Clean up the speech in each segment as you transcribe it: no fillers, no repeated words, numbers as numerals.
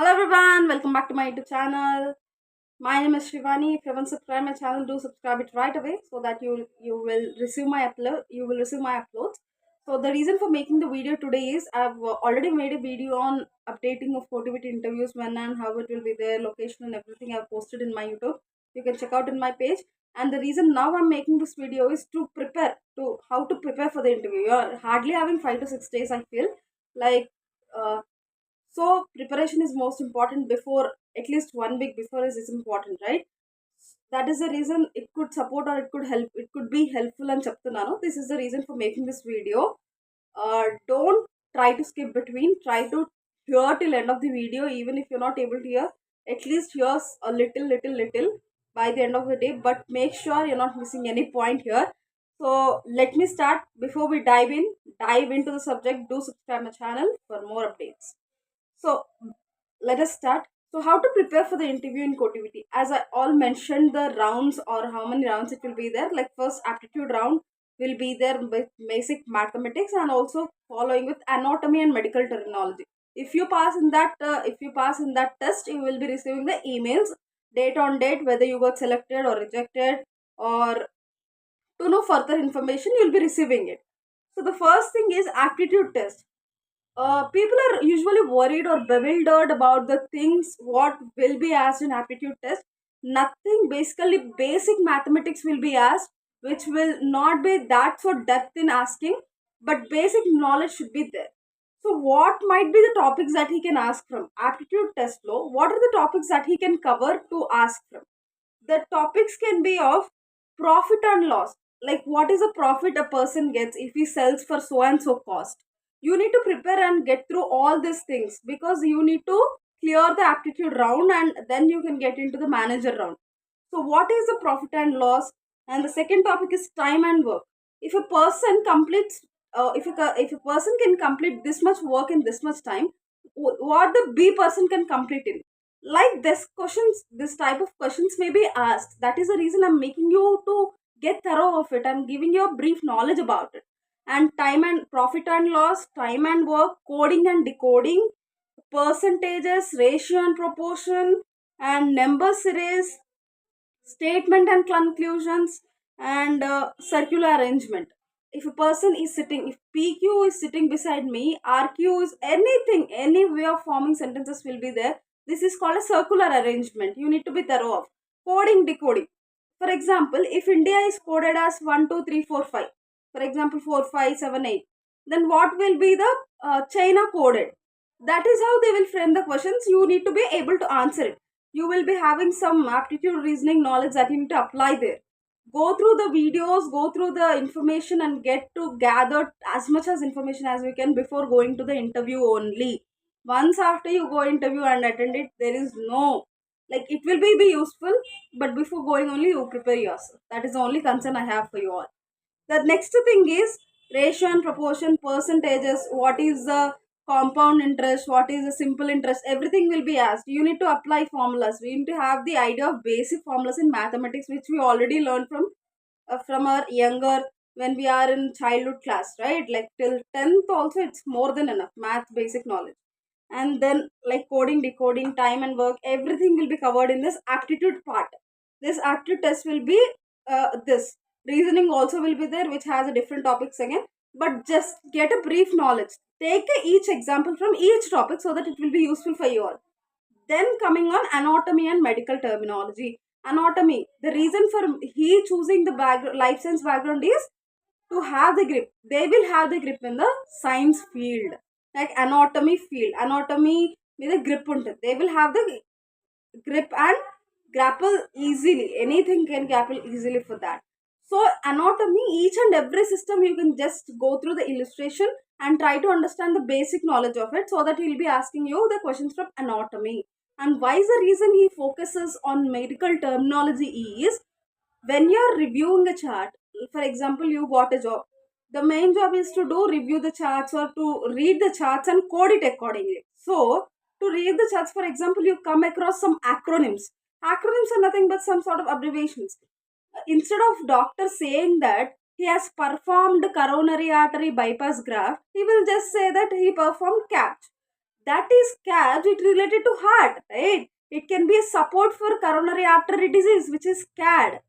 Hello everyone, welcome back to my YouTube channel. My name is Shivani. If you haven't subscribed my channel, do subscribe it right away so that you will receive my upload. You will receive my uploads. So the reason for making the video today is I've already made a video on updating of motivate interviews, when and how it will be there, location and everything I've posted in my YouTube. You can check out in my page. And the reason now I'm making this video is to prepare to how to prepare for the interview. You're hardly having 5 to 6 days. I feel like. Uh, so preparation is most important before, at least 1 week before is important, right? That is the reason it could support or it could help. It could be helpful and chaptunano. This is the reason for making this video. Don't try to skip between. Try to hear till end of the video. Even if you're not able to hear, at least hear a little by the end of the day. But make sure you're not missing any point here. So let me start. Before we dive into the subject. Do subscribe my channel for more updates. So let us start. So how to prepare for the interview in Cotivity? As I all mentioned the rounds or how many rounds it will be there. Like first aptitude round will be there with basic mathematics and also following with anatomy and medical terminology. If you pass in that test, you will be receiving the emails date on date whether you got selected or rejected, or to know further information you'll be receiving it. So the first thing is aptitude test. People are usually worried or bewildered about the things what will be asked in aptitude test. Nothing, basically basic mathematics will be asked, which will not be that so depth in asking, but basic knowledge should be there. So what might be the topics that he can ask from aptitude test law? What are the topics that he can cover to ask from? The topics can be of profit and loss, like what is a profit a person gets if he sells for so and so cost. You need to prepare and get through all these things because you need to clear the aptitude round and then you can get into the manager round. So what is the profit and loss? And the second topic is time and work. If a person completes if a person can complete this much work in this much time, what the B person can complete in, like this type of questions may be asked. That is the reason I'm making you to get thorough of it. I'm giving you a brief knowledge about it. And time and profit and loss, time and work, coding and decoding, percentages, ratio and proportion, and number series, statement and conclusions, and circular arrangement. If a person is sitting, if PQ is sitting beside me, RQ is anything, any way of forming sentences will be there. This is called a circular arrangement. You need to be thorough of coding, decoding. For example, if India is coded as 1 2 3 4 5, for example 4 5 7 8, then what will be the China coded? That is how they will frame the questions. You need to be able to answer it. You will be having some aptitude reasoning knowledge that you need to apply there. Go through the videos, go through the information and get to gather as much as information as we can before going to the interview only. Once after you go interview and attend it, there is no, like it will be useful, but before going only you prepare yourself. That is the only concern I have for you all. The next thing is ratio and proportion, percentages, what is the compound interest, what is the simple interest, everything will be asked. You need to apply formulas. We need to have the idea of basic formulas in mathematics, which we already learned from our younger, when we are in childhood class, right? Like till 10th also it's more than enough math basic knowledge. And then like coding, decoding, time and work, everything will be covered in this aptitude part. This aptitude test will be this reasoning also will be there, which has a different topics again, but just get a brief knowledge. Take each example from each topic so that it will be useful for you all. Then coming on anatomy and medical terminology. Anatomy, the reason for he choosing the life science background is to have the grip. They will have the grip in the science field, like anatomy field. Anatomy with a grip ఉంటుంది. They will have the grip and grapple easily. Anything can grapple easily for that. So anatomy, each and every system you can just go through the illustration and try to understand the basic knowledge of it, so that he'll be asking you the questions from anatomy. And why is the reason he focuses on medical terminology is, when you're reviewing a chart, for example you got a job, the main job is to do review the charts or to read the charts and code it accordingly. So to read the charts, for example, you come across some acronyms. Acronyms are nothing but some sort of abbreviations. Instead of doctor saying that he has performed coronary artery bypass graft, he will just say that he performed CAPT. That is CABS, it related to heart, right? It can be a support for coronary artery disease, which is CAD.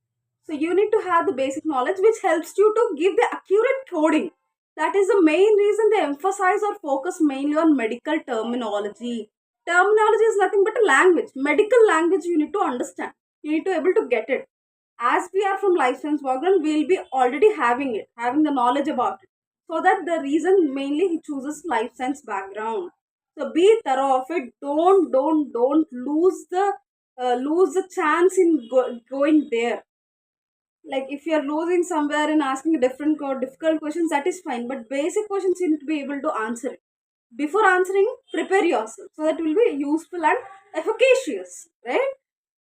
So you need to have the basic knowledge which helps you to give the accurate coding. That is the main reason they emphasize or focus mainly on medical terminology. Terminology is nothing but a language. Medical language you need to understand. You need to able to get it. As we are from life science background, we will be already having it, having the knowledge about it. So that the reason mainly he chooses life science background. So be thorough of it. Don't lose the chance in going there. Like if you are losing somewhere in asking different or difficult questions, that is fine. But basic questions you need to be able to answer it. Before answering, prepare yourself so that it will be useful and efficacious. Right.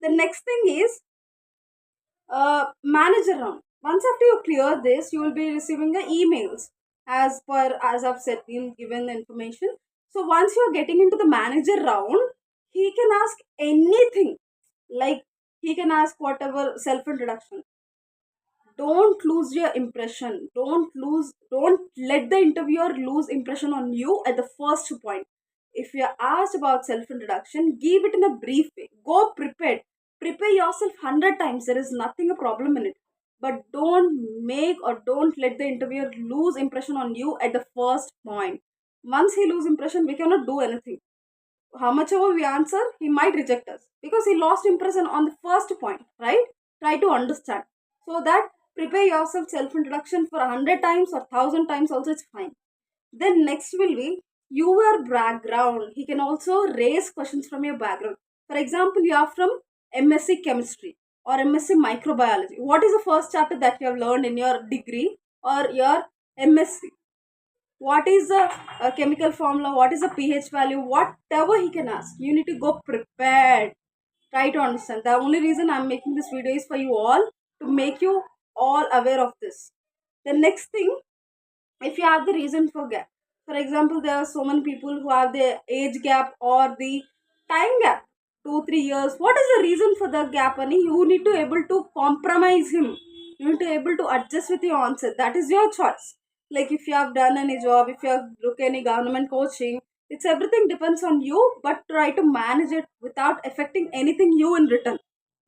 The next thing is manager round. Once after you clear this, you will be receiving the emails as I've said, in given the information. So once you are getting into the manager round, he can ask anything. Like he can ask whatever self introduction. Don't lose your impression. Don't let the interviewer lose impression on you at the first point. If you are asked about self introduction, give it in a brief way. Go prepared. Prepare yourself 100 times. There is nothing a problem in it. But don't let the interviewer lose impression on you at the first point. Once he lose impression, we cannot do anything. How much ever we answer, he might reject us because he lost impression on the first point, right? Try to understand. So that prepare yourself self introduction for 100 times or 1000 times also, it's fine. Then next will be your background. He can also raise questions from your background. For example, you are from MSc chemistry or MSc microbiology. What is the first chapter that you have learned in your degree or your MSc? What is the chemical formula, what is the pH value, whatever he can ask, you need to go prepared. Try to understand. The only reason I'm making this video is for you all, to make you all aware of this. The next thing, if you have the reason for gap, for example, there are so many people who have the age gap or the time gap, 2 3 years. What is the reason for the gap? And you need to able to compromise him, you need to able to adjust with your answer. That is your choice. Like if you have done any job, if you have look any government coaching, it's everything depends on you, but try to manage it without affecting anything you in return.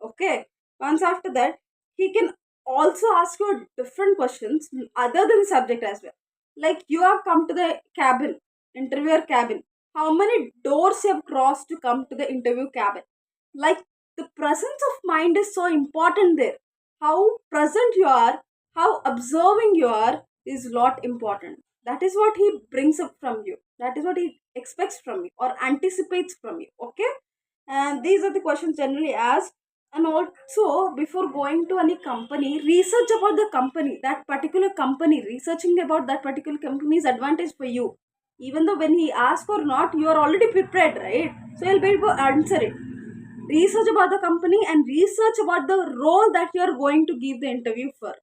Okay. Once after that, he can also ask you different questions other than subject as well. Like you have come to the cabin, interviewer cabin. How many doors you have crossed to come to the interview cabin? Like the presence of mind is so important there. How present you are, how observing you are is lot important. That is what he brings up from you. That is what he expects from you or anticipates from you. Okay? And these are the questions generally asked. And also, before going to any company, research about the company, that particular company. Researching about that particular company is advantage for you. Even though when he asks or not, you are already prepared, right? So you'll be able to answer it. Research about the company and research about the role that you are going to give the interview for.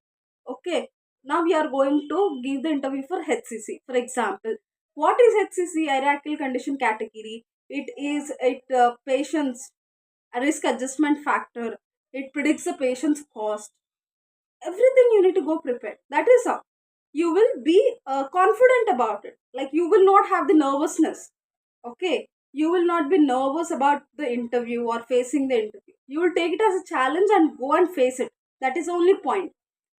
Okay. Now we are going to give the interview for HCC. For example, what is HCC? Hierarchical condition category. It patients a risk adjustment factor. It predicts the patient's cost. Everything you need to go prepared. That is how you will be confident about it. Like you will not have the nervousness. Okay, you will not be nervous about the interview or facing the interview. You will take it as a challenge and go and face it. That is the only point.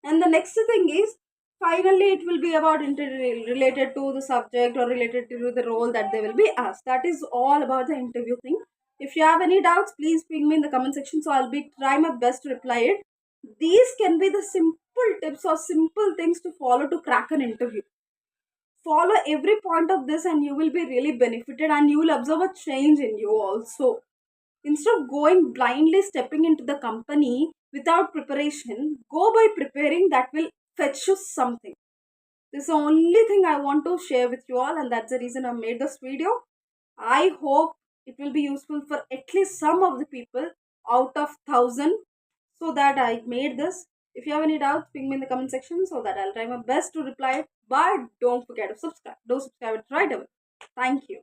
And the next thing is, finally it will be about related to the subject or related to the role that they will be asked. That is all about the interview thing. If you have any doubts, please ping me in the comment section, so I'll be try my best to reply it. These can be the simple tips or simple things to follow to crack an interview. Follow every point of this and you will be really benefited, and you will observe a change in you also. Instead of going blindly stepping into the company without preparation, go by preparing. That will fetch you something. This is the only thing I want to share with you all, and that's the reason I made this video. I hope it will be useful for at least some of the people out of 1,000, so that I made this. If you have any doubts, ping me in the comment section so that I'll try my best to reply it. But don't forget to subscribe. Do subscribe it right away. Thank you.